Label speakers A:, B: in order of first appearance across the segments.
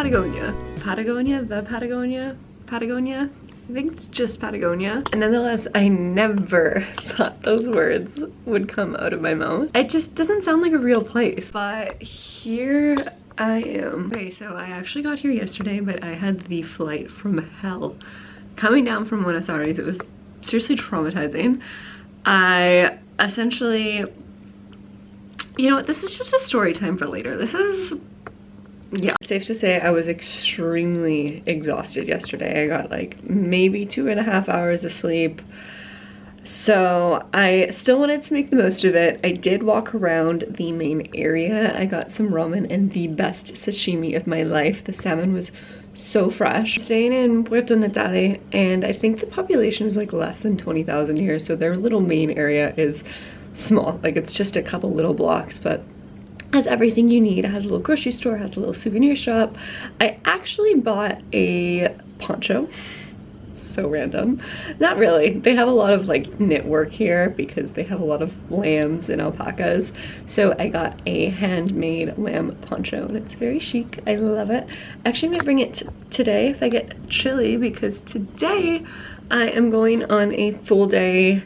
A: Patagonia. Patagonia? The Patagonia? Patagonia? I think it's just Patagonia. And nonetheless, I never thought those words would come out of my mouth. It just doesn't sound like a real place. But here I am. Okay, so I actually got here yesterday, but I had the flight from hell. Coming down from Buenos Aires, it was seriously traumatizing. I essentially, you know what, this is just a story time for later. This is, yeah. Safe to say I was extremely exhausted yesterday. I got like maybe 2.5 hours of sleep. So I still wanted to make the most of it. I did walk around the main area. I got some ramen and the best sashimi of my life. The salmon was so fresh. I'm staying in Puerto Natale, and I think the population is like less than 20,000 here, so their little main area is small. Like, it's just a couple little blocks, but has everything you need. It has a little grocery store, has a little souvenir shop. I actually bought a poncho. So random. Not really. They have a lot of like knit work here because they have a lot of lambs and alpacas. So I got a handmade lamb poncho and it's very chic. I love it. Actually, I might bring it today if I get chilly, because today I am going on a full day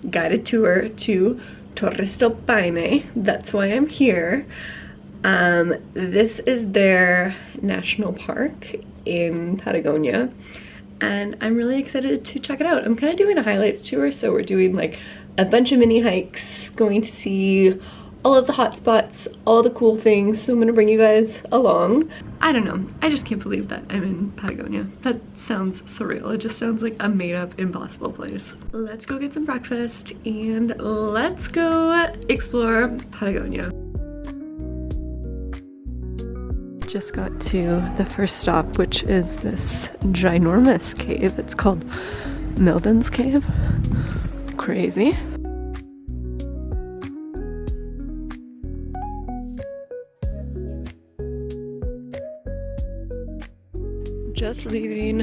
A: guided tour to Torres del Paine. That's why I'm here. This is their national park in Patagonia, and I'm really excited to check it out. I'm kind of doing a highlights tour, so we're doing like a bunch of mini hikes, going to see all of the hot spots, all the cool things, so I'm gonna bring you guys along. I don't know, I just can't believe that I'm in Patagonia. That sounds surreal. It just sounds like a made-up, impossible place. Let's go get some breakfast and let's go explore Patagonia. Just got to the first stop, which is this ginormous cave. It's called Milden's Cave. Crazy. Just leaving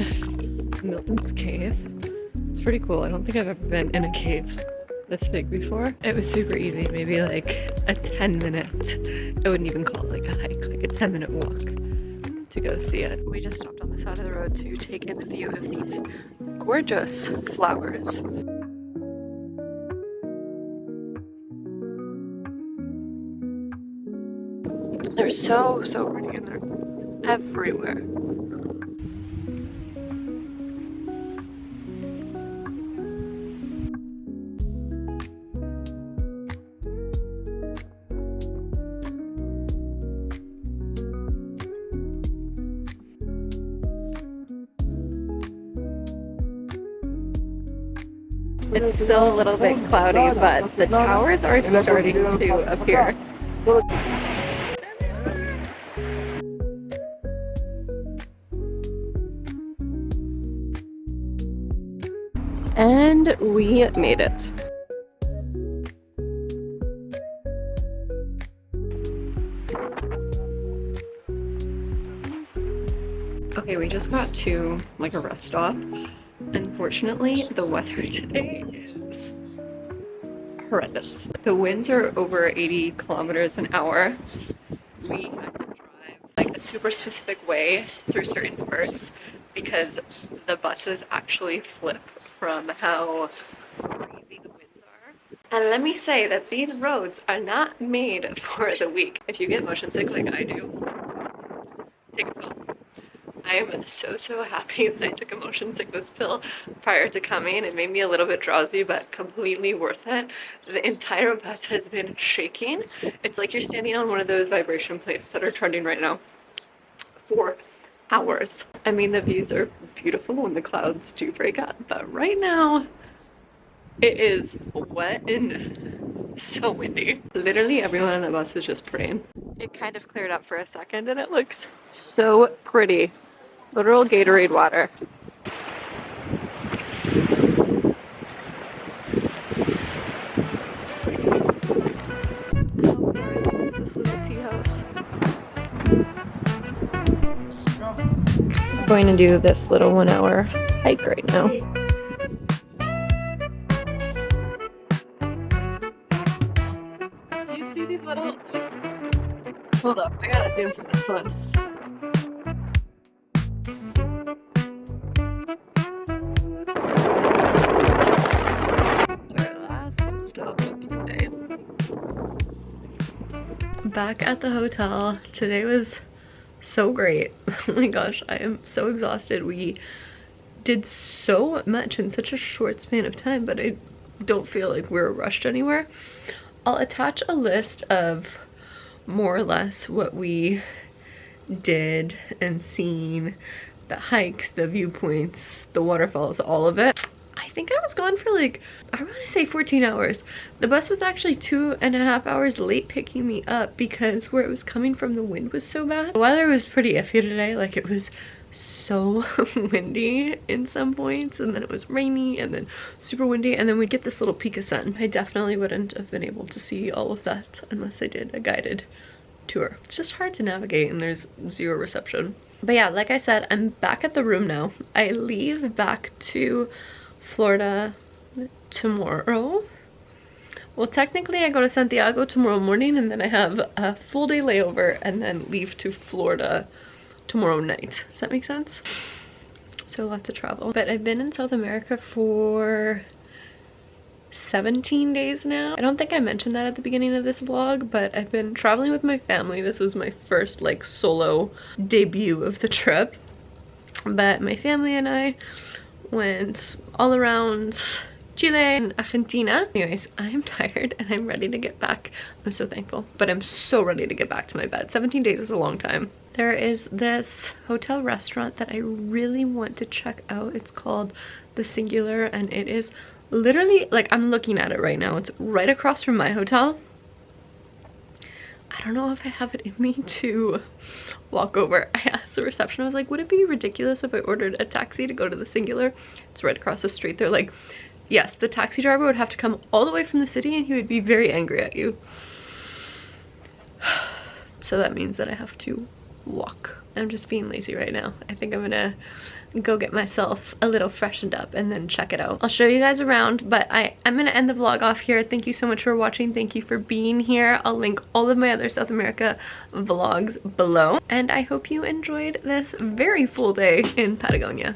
A: Milden's Cave. It's pretty cool. I don't think I've ever been in a cave this big before. It was super easy, maybe like a 10-minute, I wouldn't even call it like a hike, like a 10-minute walk to go see it. We just stopped on the side of the road to take in the view of these gorgeous flowers. They're so pretty and they're everywhere. It's still a little bit cloudy, but the towers are starting to appear. And we made it. Okay, we just got to like a rest stop. Unfortunately, the weather today is horrendous. The winds are over 80 kilometers an hour. We had to drive like a super specific way through certain parts because the buses actually flip from how crazy the winds are. And let me say that these roads are not made for the weak. If you get motion sick like I do, take a pill. I am so happy that I took a motion sickness pill prior to coming. It made me a little bit drowsy, but completely worth it. The entire bus has been shaking. It's like you're standing on one of those vibration plates that are trending right now for hours. I mean, the views are beautiful when the clouds do break up, but right now it is wet and so windy. Literally everyone on the bus is just praying. It kind of cleared up for a second and it looks so pretty. Literal Gatorade water. How boring is this little tea house? I'm going to do this little 1-hour hike right now. Do you see these little... Hold up, I gotta zoom for this one. back at the hotel. Today was so great. Oh my gosh, I am so exhausted. We did so much in such a short span of time, but I don't feel like we're rushed anywhere. I'll attach a list of more or less what we did and seen, the hikes, the viewpoints, the waterfalls, all of it. I think I was gone for like, I want to say 14 hours. The bus was actually 2.5 hours late picking me up because where it was coming from, the wind was so bad. The weather was pretty iffy today. Like, it was so windy in some points, and then it was rainy, and then super windy, and then we'd get this little peak of sun. I definitely wouldn't have been able to see all of that unless I did a guided tour. It's just hard to navigate and there's zero reception. But yeah, like I said, I'm back at the room now. I leave back to Florida tomorrow. Well, technically I go to Santiago tomorrow morning, and then I have a full day layover and then leave to Florida tomorrow night. Does that make sense? So lots of travel. But I've been in South America for 17 days now. I don't think I mentioned that at the beginning of this vlog, but I've been traveling with my family. This was my first like solo debut of the trip. But my family and I went all around Chile and Argentina. Anyways, I'm tired and I'm ready to get back. I'm so thankful, but I'm so ready to get back to my bed. 17 days is a long time. There is this hotel restaurant that I really want to check out. It's called The Singular, and it is literally, like, I'm looking at it right now. It's right across from my hotel. I don't know if I have it in me to walk over. I asked the reception, I was like, would it be ridiculous if I ordered a taxi to go to The Singular? It's right across the street. They're like, yes, the taxi driver would have to come all the way from the city and he would be very angry at you. So that means that I have to walk. I'm just being lazy right now. I think I'm gonna go get myself a little freshened up and then check it out. I'll show you guys around, but I'm gonna end the vlog off here. Thank you so much for watching. Thank you for being here. I'll link all of my other South America vlogs below, and I hope you enjoyed this very full day in Patagonia.